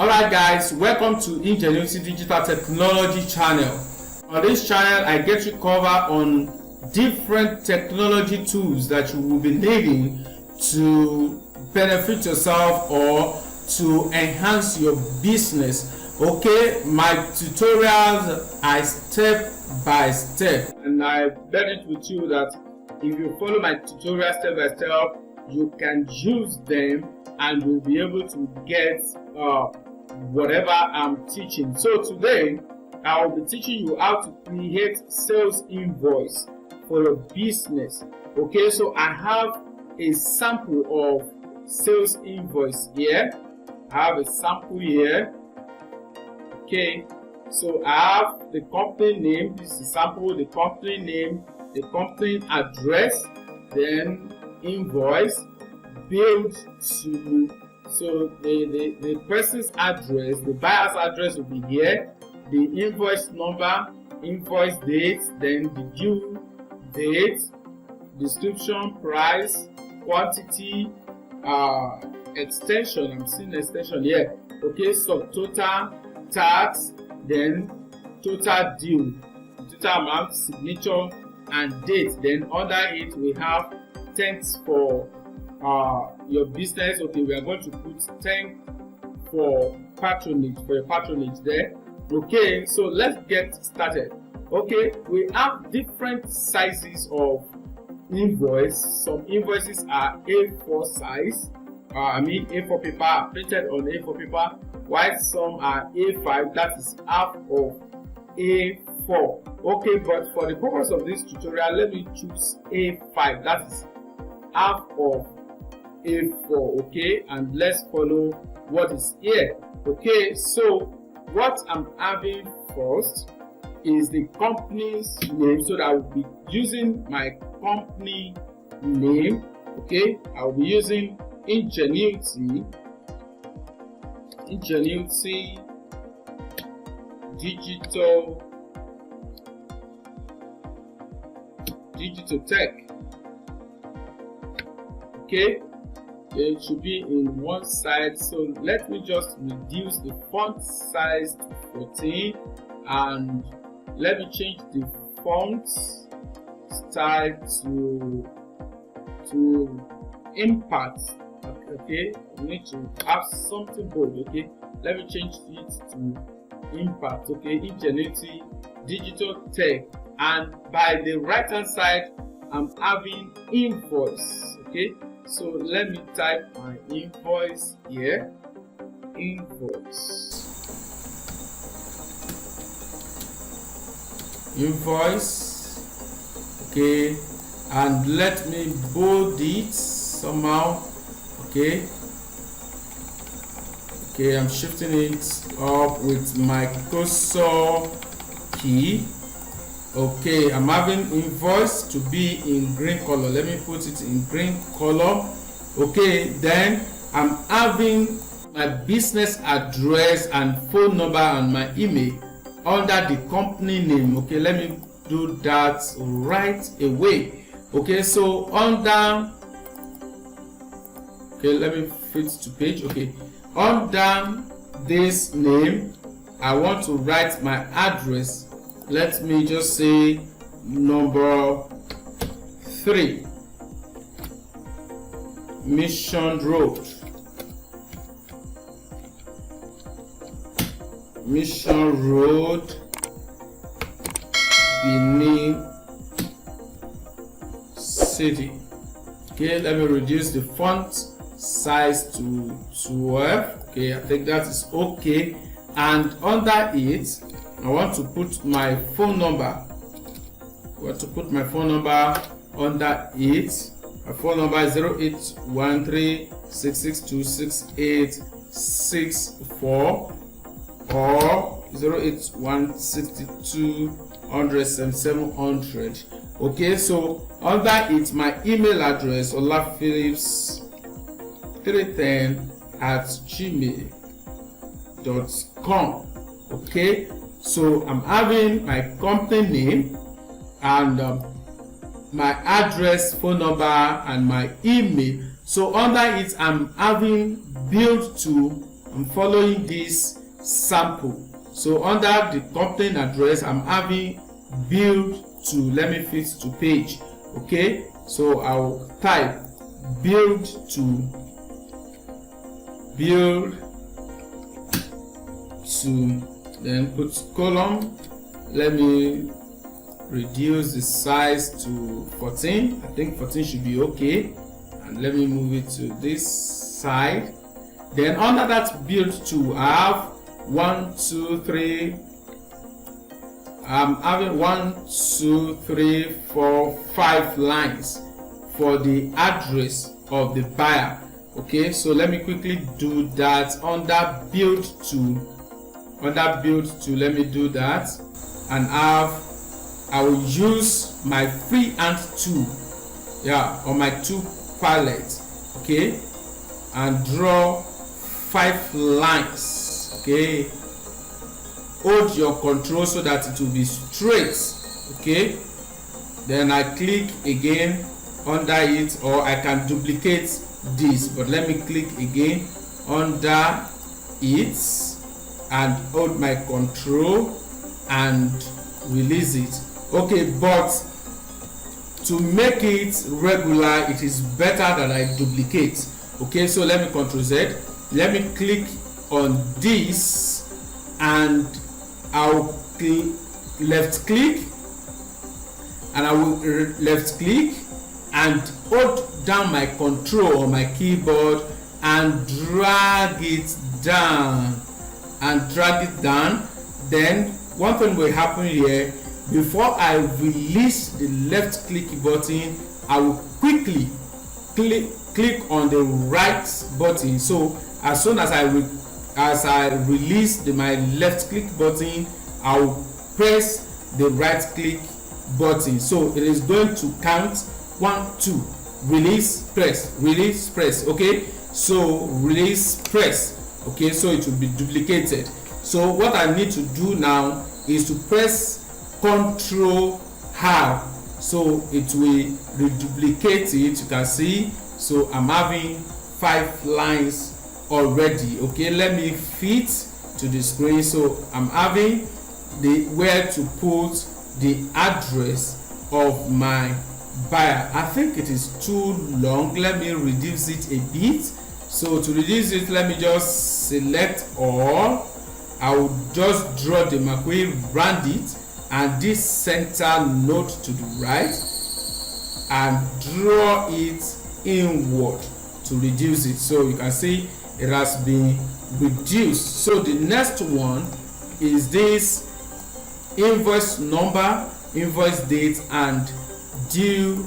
Alright guys, welcome to Ingenuity Digital Technology channel. On this channel I get to cover on different technology tools that you will be needing to benefit yourself or to enhance your business. Okay, my tutorials are step by step, and I bet it with you that if you follow my tutorial step by step, you can use them and you'll be able to get whatever I'm teaching. So today I will be teaching you how to create sales invoice for your business. Okay, so I have a sample of sales invoice here. I have a sample here. Okay, so I have the company name. This is a sample, the company name, the company address, then invoice, billed to, so the person's address, the buyer's address will be here, the invoice number, invoice date, then the due date, description, price, quantity, extension. I'm seeing extension here. Okay, so total, tax, then total due, total amount, signature, and date. Then under it we have thanks for your business. Okay, we are going to put thank for patronage, for your patronage there. Okay, so let's get started. Okay, we have different sizes of invoice. Some invoices are A4 size, A4 paper, printed on A4 paper, while some are A5, that is half of A4. Okay, but for the purpose of this tutorial, let me choose A5, that is half of A4. Okay, and let's follow what is here. Okay, so what I'm having first is the company's name, so that I will be using my company name. Okay, I will be using Ingenuity Digital Tech. Okay, it should be in one side, so let me just reduce the font size to 14 and let me change the font style to impact. Okay, we need to have something bold. Okay, let me change it to impact. Okay, Ingenuity Digital Tech, and by the right hand side I'm having invoice. Okay, so let me type my invoice here. Invoice, okay, and let me bold it somehow. Okay, I'm shifting it up with my cursor key. Okay, I'm having invoice to be in green color. Let me put it in green color. Okay, then I'm having my business address and phone number and my email under the company name. Okay, let me do that right away. Okay, so under, okay, let me fit to page. Okay, under this name I want to write my address. Let me just say number 3 Mission Road, Benin City. Okay, let me reduce the font size to 12. Okay, I think that is okay, and under it I want to put my phone number. Under it. My phone number is 0813-662-6864 or 08162007700. Okay, so under it my email address olaphillips310@gmail.com. Okay, so I'm having my company name and my address, phone number, and my email. So under it I'm having billed to I'm following this sample. So under the complaint address, I'm having build to, let me fit to page. Okay, so I'll type build to, then put column. Let me reduce the size to 14. I think 14 should be okay, and let me move it to this side. Then under that build to, I have 1 2 3, I'm having 1 2 3 4 5 lines for the address of the buyer. Okay, so let me quickly do that under build to. Let me do that, and I will use my freehand tool, on my tool palette, okay, and draw 5 lines. Okay, hold your control so that it will be straight. Okay, then I click again under it, or I can duplicate this, but let me click again under it and hold my control and release it. Okay, but to make it regular, it is better that I duplicate. Okay, so let me Ctrl Z. Let me click on this, and I'll left click, and I will left click and hold down my control on my keyboard and drag it down. Then one thing will happen here. Before I release the left click button, I will quickly click on the right button. So as soon as I release my left click button, I will press the right click button. So it is going to count 1 2, release, press. Okay, so release, press. Okay, so it will be duplicated. So what I need to do now is to press Ctrl R, so it will reduplicate it. You can see, so I'm having 5 lines already. Okay, let me fit to the screen. So I'm having where to put the address of my buyer. I think it is too long. Let me reduce it a bit. So to reduce it, let me just select all. I will just draw the McQueen, round it, and this center node to the right, and draw it inward to reduce it. So you can see it has been reduced. So the next one is this invoice number, invoice date, and due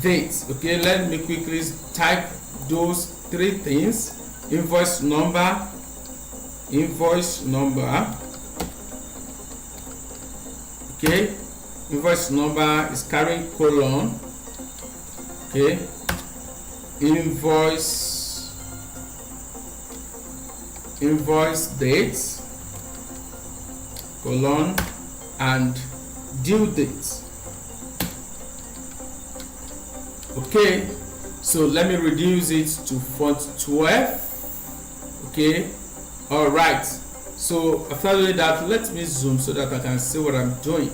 date. Okay, let me quickly type those 3 things. Invoice number, okay, invoice number is carrying colon. Okay, invoice date, colon, and due date. Okay, so let me reduce it to font 12. Okay, all right. So after doing that, let me zoom so that I can see what I'm doing.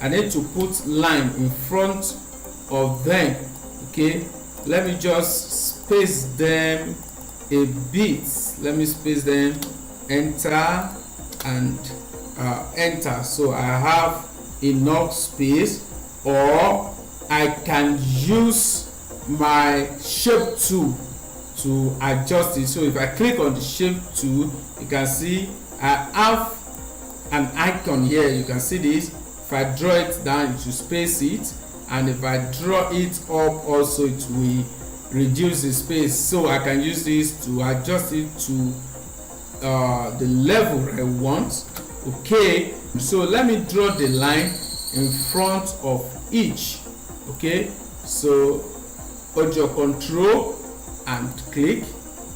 I need to put line in front of them. Okay, let me just space them a bit. Let me space them, enter, and enter. So I have enough space, or I can use my shape tool to adjust it. So if I click on the shape tool, you can see I have an icon here. You can see this. If I draw it down, it will space it, and if I draw it up also, it will reduce the space. So I can use this to adjust it to the level I want. Okay, so let me draw the line in front of each. Okay, so hold your control and click.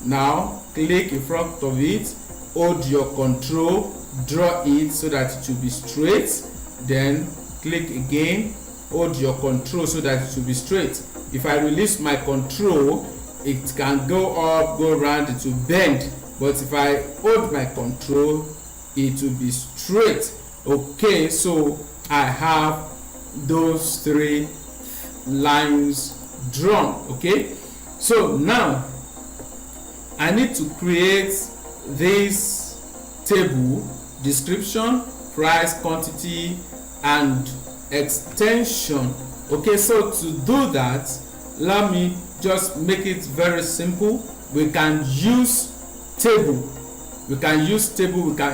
Now click in front of it, hold your control, draw it so that it will be straight, then click again, hold your control so that it will be straight. If I release my control, it can go up, go around, it will bend but if I hold my control, it will be straight. Okay, so I have those 3 lines drawn. Okay, so now I need to create this table: description, price, quantity, and extension. Okay, so to do that, let me just make it very simple. We can use table, we can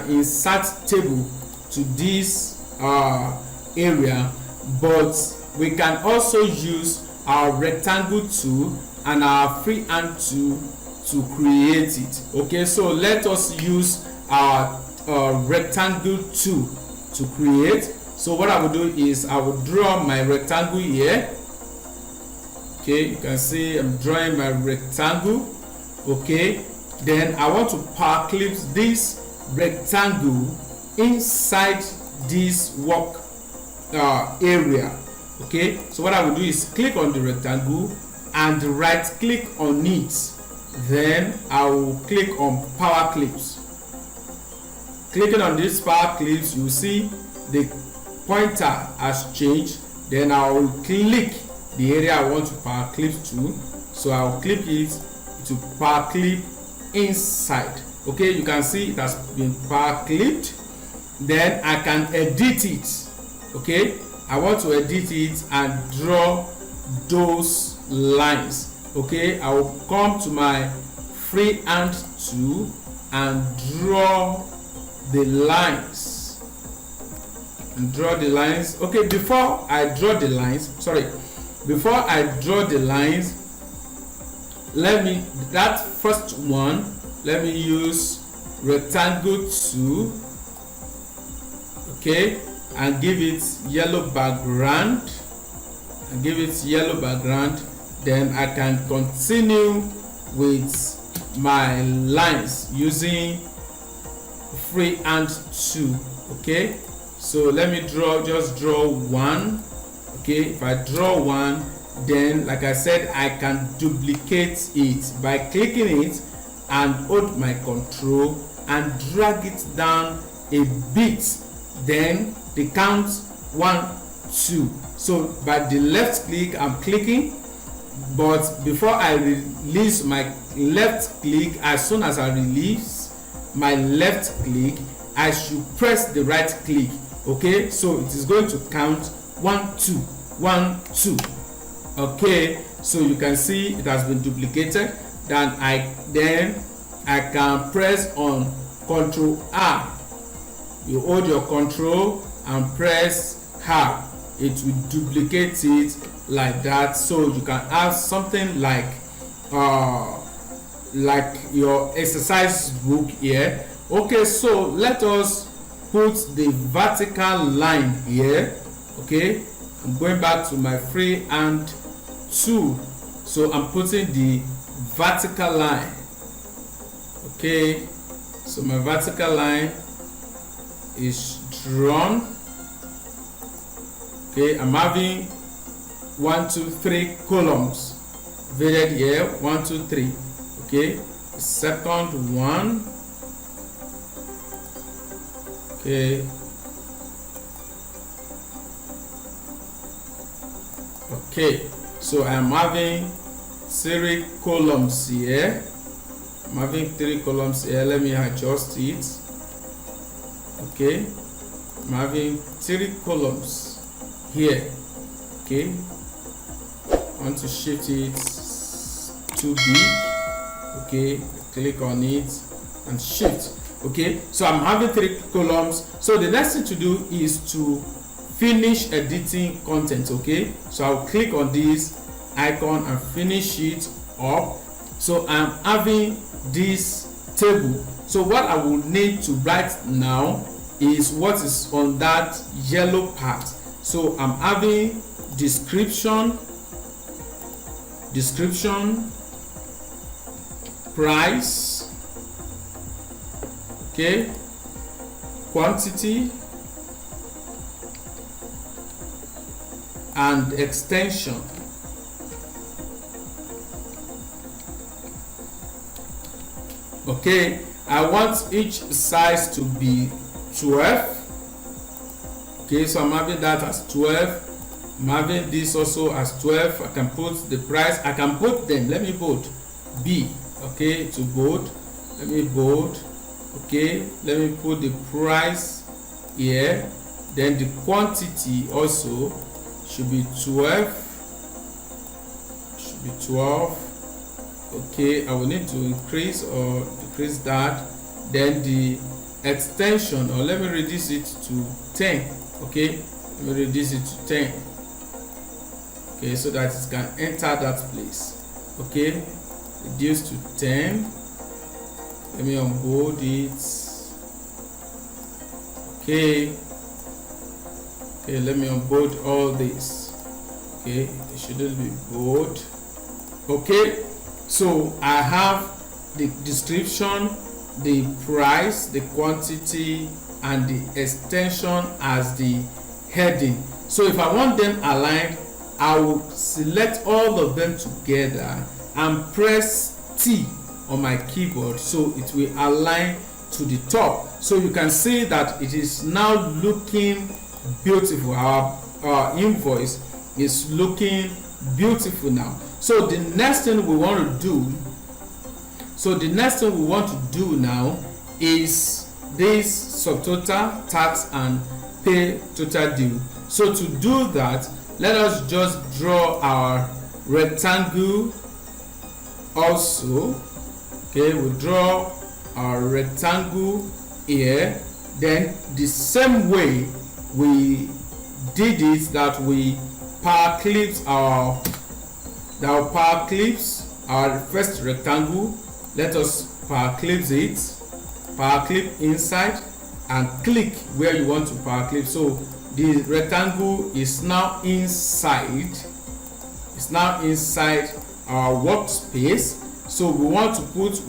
insert table to this area, but we can also use our rectangle tool and our freehand tool to create it. Okay, so let us use our rectangle tool to create. So what I will do is I will draw my rectangle here. Okay, you can see I'm drawing my rectangle. Okay, then I want to power clip this rectangle inside this work area. Okay, so what I will do is click on the rectangle and right click on it, then I will click on power clips. Clicking on this power clips, you see the pointer has changed. Then I will click the area I want to power clip to, so I will click it to power clip inside. Okay, you can see it has been power clipped. Then I can edit it. Okay, I want to edit it and draw those lines. Okay, I will come to my freehand tool and draw the lines Okay, before I draw the lines, let me use rectangle tool. Okay, and give it yellow background, then I can continue with my lines using freehand tool. Okay, so let me just draw one. Okay, if I draw one, then like I said, I can duplicate it by clicking it and hold my control and drag it down a bit. Then the count 1, 2. So by the left click I'm clicking, but before I release my left click, as soon as I release my left click, I should press the right click. Okay, so it is going to count 1, 2, 1, 2. Okay, so you can see it has been duplicated. Then I can press on Ctrl R. You hold your control and press R. It will duplicate it like that, so you can have something like your exercise book here. Okay, so let us put the vertical line here. Okay, I'm going back to my freehand tool, so I'm putting the vertical line. Okay, so my vertical line is drawn. Okay, I'm having 1, 2, 3 columns divided here. 1, 2, 3. Okay, the second one. Okay, so I'm having 3 columns here. Let me adjust it. Okay, I'm having 3 columns here. Okay, I want to shift it too big. Okay, click on it and shift. Okay, so I'm having 3 columns. So the next thing to do is to finish editing content. Okay, so I'll click on this icon and finish it up. So I'm having this table. So what I will need to write now is what is on that yellow part. So I'm having description, price, okay, quantity, and extension. Okay, I want each size to be 12. Okay, so I'm having that as 12. I'm having this also as 12. I can put the price. I can put them. Let me bold B. Okay, to bold. Let me bold. Okay, let me put the price here. Then the quantity also should be 12. Should be 12. Okay, I will need to increase or decrease that. Then the extension, or let me reduce it to 10. Okay, let me reduce it to 10. Okay, so that it can enter that place. Okay, reduce to 10. Let me unbold it. Okay, let me unbold all this. Okay, it shouldn't be bold. Okay, so I have the description, the price, the quantity, and the extension as the heading. So if I want them aligned, I will select all of them together and press T on my keyboard, so it will align to the top. So you can see that it is now looking beautiful. Our invoice is looking beautiful now. So the next thing we want to do now is this subtotal, tax, and pay total due. So to do that, let us just draw our rectangle also. Okay, we draw our rectangle here. Then the same way we did it, that we power clipped our first rectangle. Let us power clip it, power clip inside, and click where you want to power clip. So the rectangle is now inside. It's now inside our workspace. So we want to put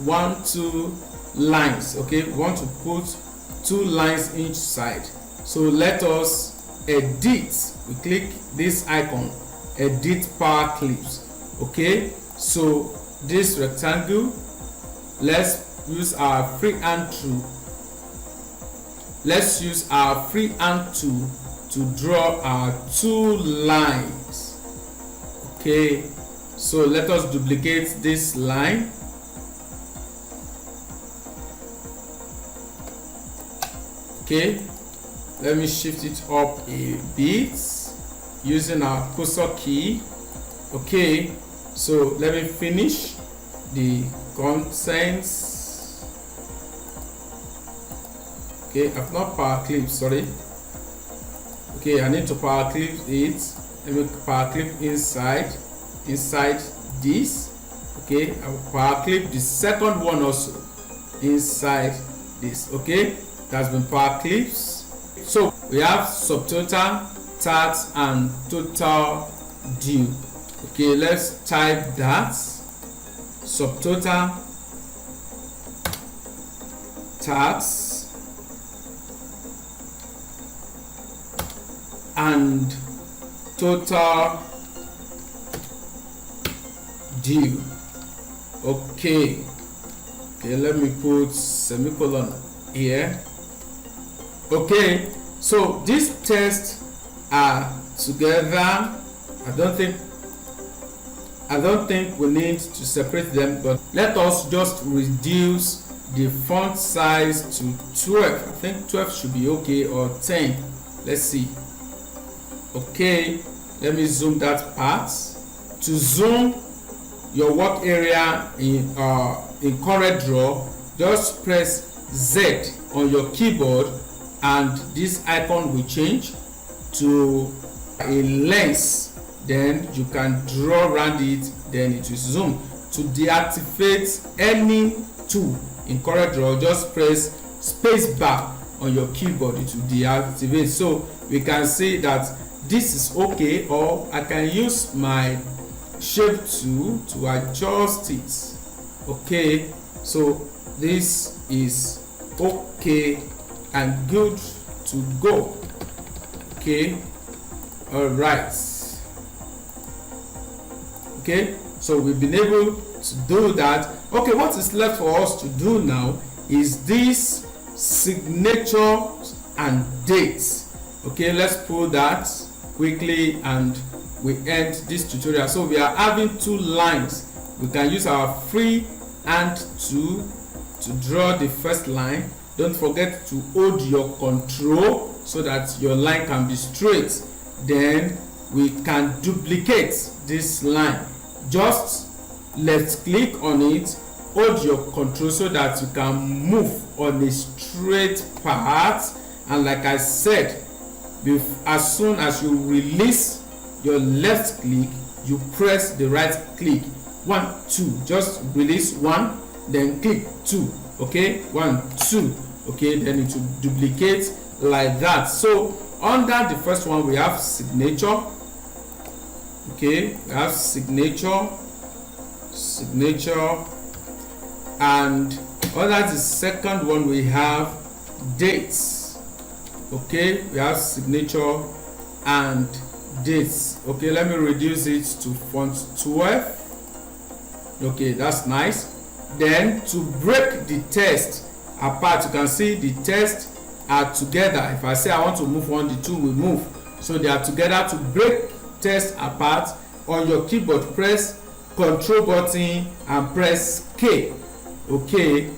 2 lines. Okay, we want to put 2 lines each side. So let us edit. We click this icon, edit power clips. Okay, so this rectangle, let's use our freehand tool. Let's use our freehand tool to draw our 2 lines. Okay, so let us duplicate this line. Okay, let me shift it up a bit using our cursor key. Okay, so let me finish the contents. Okay, I've not power clip, sorry. Okay, I need to power clip it. Let me power clip inside this. Okay, I will power clip the second one also inside this. Okay, that's been power clips. So we have subtotal, tax, and total due. Okay, let's type that. Subtotal, tax, and total due. Okay, let me put semicolon here. Okay, so these tests are together. I don't think we need to separate them, but let us just reduce the font size to 12. I think 12 should be okay, or 10. Let's see. Okay, let me zoom that part. To zoom your work area in Corel Draw, just press Z on your keyboard, and this icon will change to a lens. Then you can draw around it, then it will zoom. To deactivate any tool in Corel Draw, just press space bar on your keyboard, it will deactivate. So we can see that this is okay, or I can use my shape tool to adjust it. Okay, so this is okay and good to go. Okay, all right. Okay, so we've been able to do that. Okay, what is left for us to do now is this signature and dates. Okay, let's pull that quickly and we end this tutorial. So we are having two lines. We can use our free hand to draw the first line. Don't forget to hold your control so that your line can be straight. Then we can duplicate this line. Just left click on it, hold your control so that you can move on a straight path. And like I said, as soon as you release your left click, you press the right click. 1 2, just release 1, then click 2. Okay, 1 2. Okay, then it will duplicate like that. So under the first one we have signature. Okay, we have signature, and under the second one we have dates. Okay, we have signature and dates. Okay, let me reduce it to font 12. Okay, that's nice. Then to break the text apart, you can see the text are together. If I say I want to move one, the two will move, so they are together. To break text apart, on your keyboard press Control button and press K. Okay,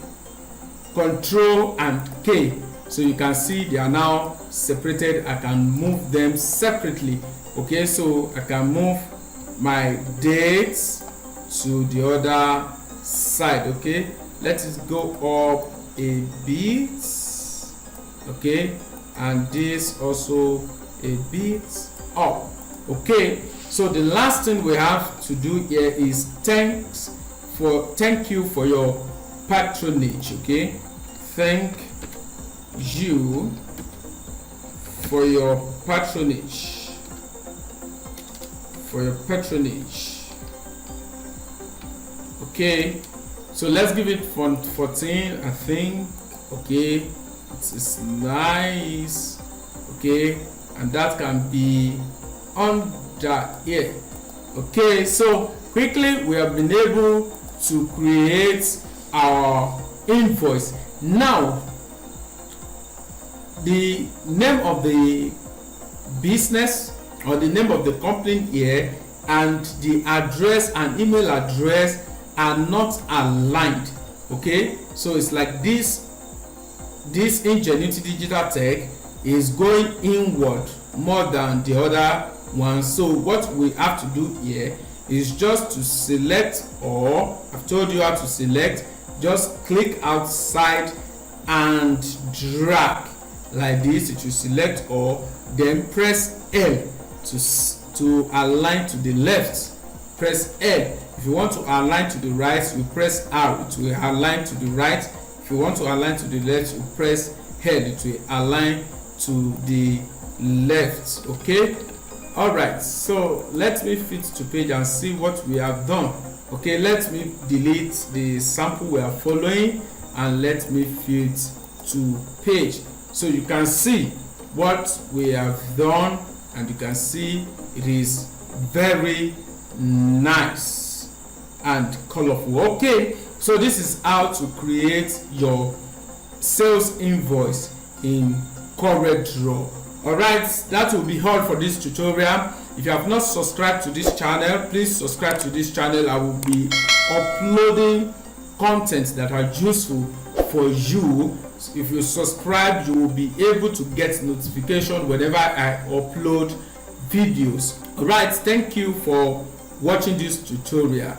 Control and K. So you can see they are now separated. I can move them separately. Okay, so I can move my dates to the other side. Okay, let it go up a bit. Okay, and this also a bit up. Okay, so the last thing we have to do here is thank you for your patronage. Okay, thank you for your patronage. Okay, so let's give it font 14, I think. Okay, it's nice. Okay, and that can be under here. Okay, so quickly we have been able to create our invoice. Now the name of the business or the name of the company here and the address and email address are not aligned. Okay, so it's like this Ingenuity Digital Tech is going inward more than the other one. So what we have to do here is just to select, or I've told you how to select. Just click outside and drag like this. It will select all, then press L to align to the left. Press L. If you want to align to the right, you press R, it will align to the right. If you want to align to the left, you press L, it will align to the left. Okay, all right, so let me fit to page and see what we have done. Okay, let me delete the sample we are following and let me fit to page, so you can see what we have done, and you can see it is very nice and colorful. Okay, so this is how to create your sales invoice in Corel. All right, that will be all for this tutorial. If you have not subscribed to this channel, please subscribe to this channel. I will be uploading content that are useful for you. If you subscribe, you will be able to get notification whenever I upload videos. All right, thank you for watching this tutorial.